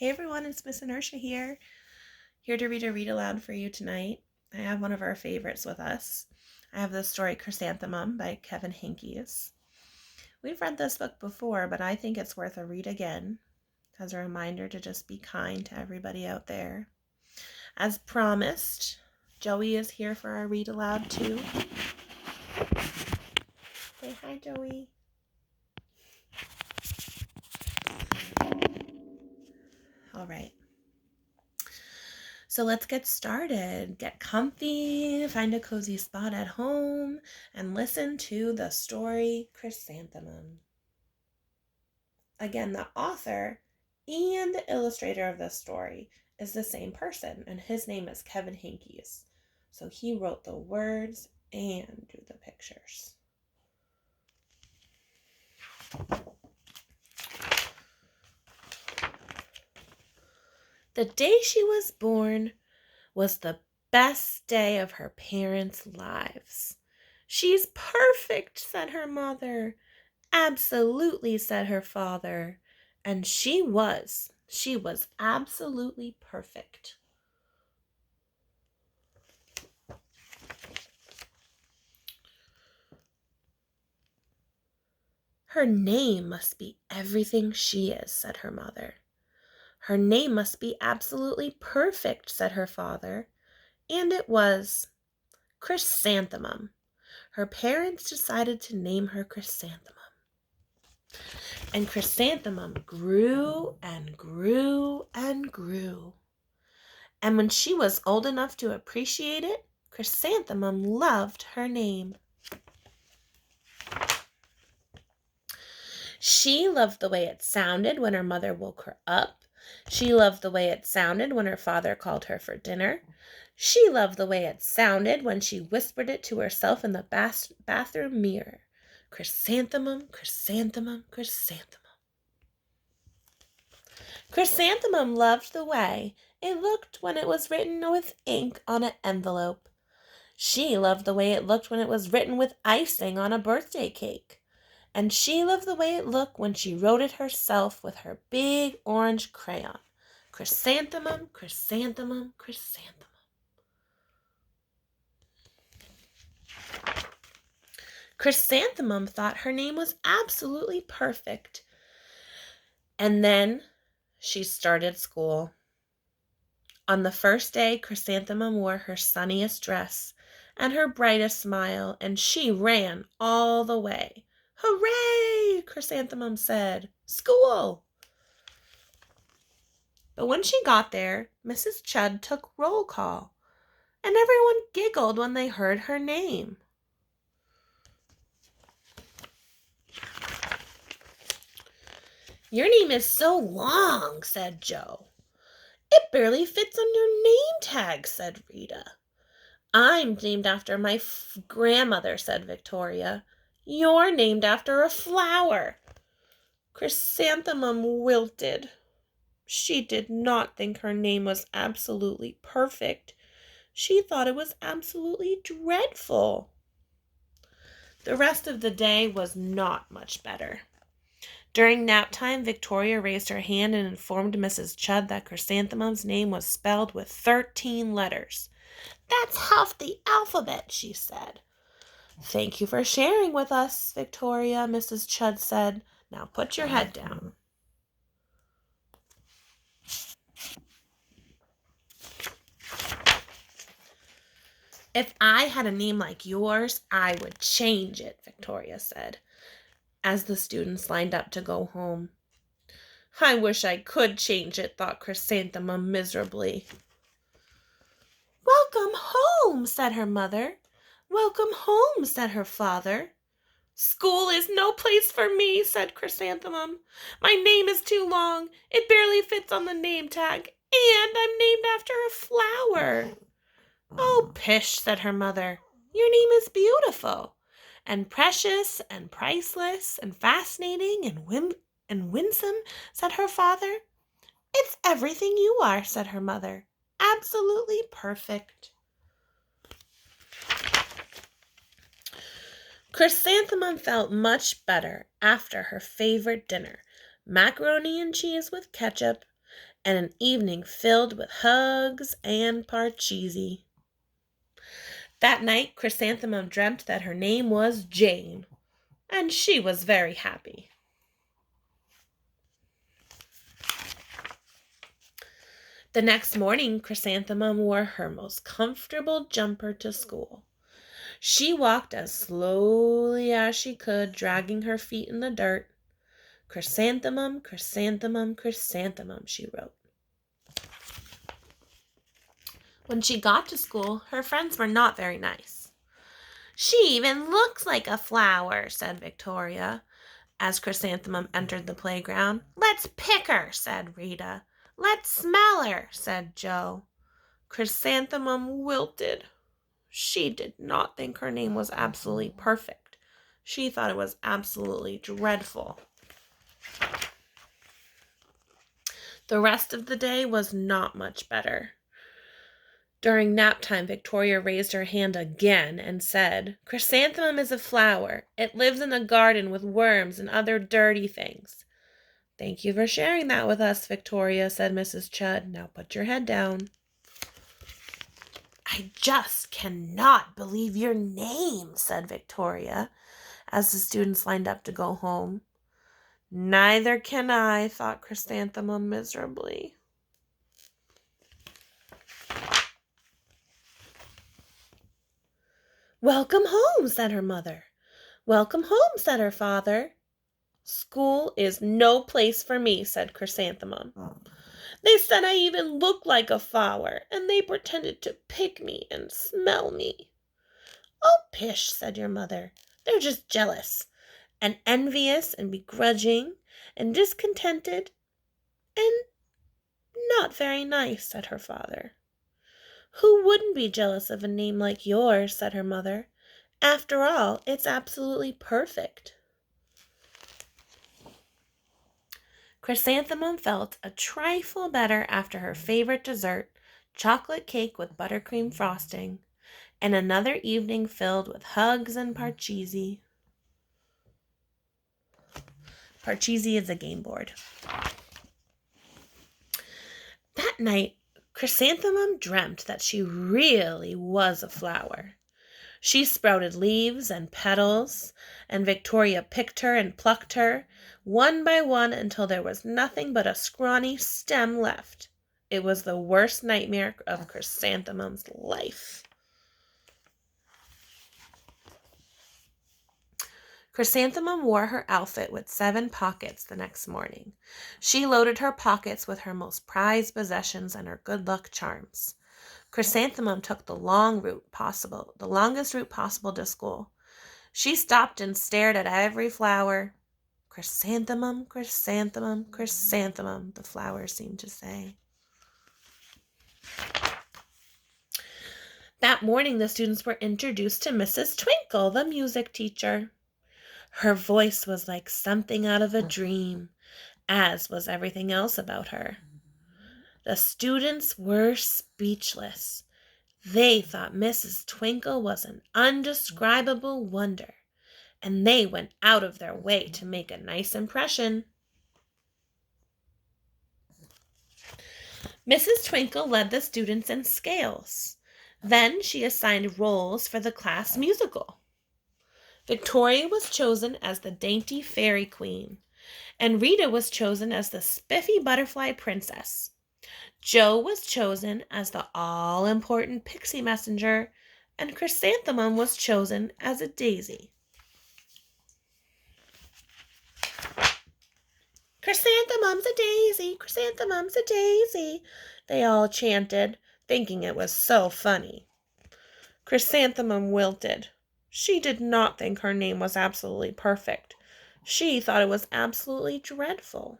Hey everyone, it's Miss Inertia here to read a read aloud for you tonight. I have one of our favorites with us. I have the story Chrysanthemum by Kevin Henkes. We've read this book before, but I think it's worth a read again as a reminder to just be kind to everybody out there. As promised, Joey is here for our read aloud too. Say hi, Joey. All right. So let's get started. Get comfy, find a cozy spot at home, and listen to the story Chrysanthemum. Again, the author and the illustrator of this story is the same person, and his name is Kevin Henkes. So he wrote the words and drew the pictures. The day she was born was the best day of her parents' lives. "She's perfect," said her mother. "Absolutely," said her father. And she was. She was absolutely perfect. "Her name must be everything she is," said her mother. "Her name must be absolutely perfect," said her father. And it was. Chrysanthemum. Her parents decided to name her Chrysanthemum. And Chrysanthemum grew and grew and grew. And when she was old enough to appreciate it, Chrysanthemum loved her name. She loved the way it sounded when her mother woke her up. She loved the way it sounded when her father called her for dinner. She loved the way it sounded when she whispered it to herself in the bathroom mirror. Chrysanthemum, chrysanthemum, chrysanthemum. Chrysanthemum loved the way it looked when it was written with ink on an envelope. She loved the way it looked when it was written with icing on a birthday cake. And she loved the way it looked when she wrote it herself with her big orange crayon. Chrysanthemum, chrysanthemum, chrysanthemum. Chrysanthemum thought her name was absolutely perfect. And then she started school. On the first day, Chrysanthemum wore her sunniest dress and her brightest smile, and she ran all the way. "Hooray!" Chrysanthemum said. "School!" But when she got there, Mrs. Chudd took roll call, and everyone giggled when they heard her name. "Your name is so long," said Joe. "It barely fits on your name tag," said Rita. "I'm named after my grandmother," said Victoria. "You're named after a flower." Chrysanthemum wilted. She did not think her name was absolutely perfect. She thought it was absolutely dreadful. The rest of the day was not much better. During nap time, Victoria raised her hand and informed Mrs. Chudd that Chrysanthemum's name was spelled with 13 letters. "That's half the alphabet," she said. "Thank you for sharing with us, Victoria," Mrs. Chudd said. "Now put your head down." "If I had a name like yours, I would change it," Victoria said, as the students lined up to go home. "I wish I could change it," thought Chrysanthemum miserably. "Welcome home," said her mother. "Welcome home," said her father. "School is no place for me," said Chrysanthemum. "My name is too long. It barely fits on the name tag, and I'm named after a flower." "Oh, pish," said her mother. "Your name is beautiful, and precious, and priceless, and fascinating, and winsome," said her father. "It's everything you are," said her mother. "Absolutely perfect." Chrysanthemum felt much better after her favorite dinner, macaroni and cheese with ketchup, and an evening filled with hugs and parcheesi. That night, Chrysanthemum dreamt that her name was Jane, and she was very happy. The next morning, Chrysanthemum wore her most comfortable jumper to school. She walked as slowly as she could, dragging her feet in the dirt. Chrysanthemum, chrysanthemum, chrysanthemum, she wrote. When she got to school, her friends were not very nice. She even looks like a flower, said Victoria, as Chrysanthemum entered the playground. Let's pick her, said Rita. Let's smell her, said Joe. Chrysanthemum wilted. She did not think her name was absolutely perfect. She thought it was absolutely dreadful. The rest of the day was not much better. During nap time, Victoria raised her hand again and said, Chrysanthemum is a flower. It lives in a garden with worms and other dirty things. Thank you for sharing that with us, Victoria, said Mrs. Chud. Now put your head down. I just cannot believe your name, said Victoria, as the students lined up to go home. Neither can I, thought Chrysanthemum miserably. Welcome home, said her mother. Welcome home, said her father. School is no place for me, said Chrysanthemum. They said I even looked like a flower, and they pretended to pick me and smell me. Oh, pish, said your mother. They're just jealous, and envious, and begrudging, and discontented, and not very nice, said her father. Who wouldn't be jealous of a name like yours, said her mother. After all, it's absolutely perfect. Chrysanthemum felt a trifle better after her favorite dessert, chocolate cake with buttercream frosting, and another evening filled with hugs and parcheesi. Parcheesi is a game board. That night, Chrysanthemum dreamt that she really was a flower. She sprouted leaves and petals, and Victoria picked her and plucked her, one by one, until there was nothing but a scrawny stem left. It was the worst nightmare of Chrysanthemum's life. Chrysanthemum wore her outfit with 7 pockets the next morning. She loaded her pockets with her most prized possessions and her good luck charms. Chrysanthemum took the longest route possible to school. She stopped and stared at every flower. Chrysanthemum, chrysanthemum, chrysanthemum, the flowers seemed to say. That morning, the students were introduced to Mrs. Twinkle, the music teacher. Her voice was like something out of a dream, as was everything else about her. The students were speechless. They thought Mrs. Twinkle was an undescribable wonder, and they went out of their way to make a nice impression. Mrs. Twinkle led the students in scales. Then she assigned roles for the class musical. Victoria was chosen as the dainty fairy queen, and Rita was chosen as the spiffy butterfly princess. Joe was chosen as the all-important pixie messenger, and Chrysanthemum was chosen as a daisy. Chrysanthemum's a daisy, chrysanthemum's a daisy, they all chanted, thinking it was so funny. Chrysanthemum wilted. She did not think her name was absolutely perfect. She thought it was absolutely dreadful.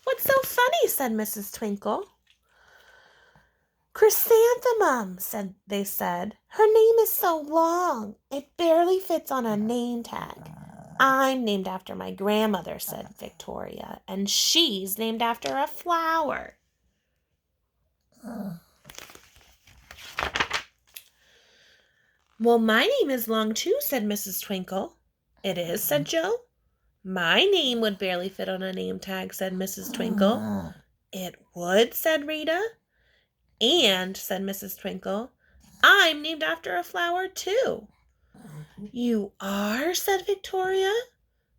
What's so funny? Said Mrs. Twinkle. Chrysanthemum, they said. Her name is so long, it barely fits on a name tag. I'm named after my grandmother, said Victoria, and she's named after a flower. Well, my name is long too, said Mrs. Twinkle. It is, said Joe. My name would barely fit on a name tag, said Mrs. Twinkle. It would, said Rita. And, said Mrs. Twinkle, I'm named after a flower, too. You are, said Victoria.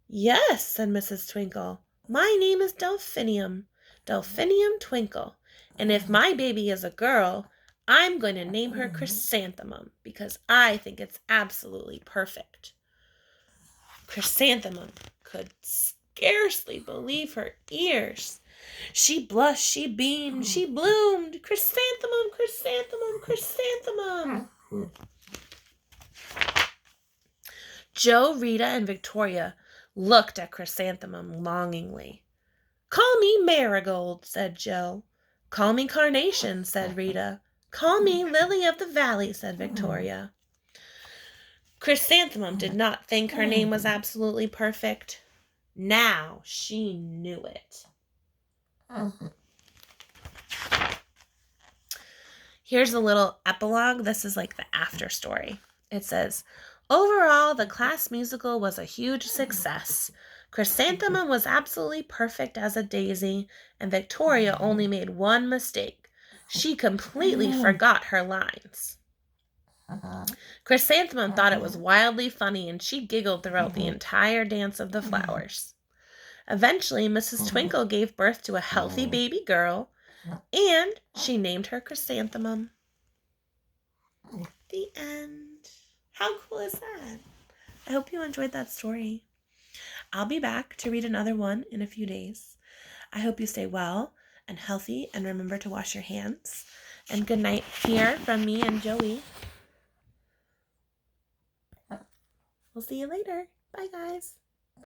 Yes, said Mrs. Twinkle. My name is Delphinium, Delphinium Twinkle. And if my baby is a girl, I'm going to name her Chrysanthemum because I think it's absolutely perfect. Chrysanthemum could scarcely believe her ears. She blushed, she beamed, she bloomed. Chrysanthemum, chrysanthemum, chrysanthemum. Joe, Rita, and Victoria looked at Chrysanthemum longingly. Call me Marigold, said Joe. Call me Carnation, said Rita. Call me Lily of the Valley, said Victoria. Chrysanthemum did not think her name was absolutely perfect. Now she knew it. Here's a little epilogue. This is like the after story. It says, overall, the class musical was a huge success. Chrysanthemum was absolutely perfect as a daisy, and Victoria only made one mistake. She completely forgot her lines. Chrysanthemum thought it was wildly funny, and she giggled throughout the entire dance of the flowers. Eventually, Mrs. Twinkle gave birth to a healthy baby girl, and she named her Chrysanthemum. The end. How cool is that? I hope you enjoyed that story. I'll be back to read another one in a few days. I hope you stay well and healthy and remember to wash your hands. And good night here from me and Joey. We'll see you later. Bye, guys.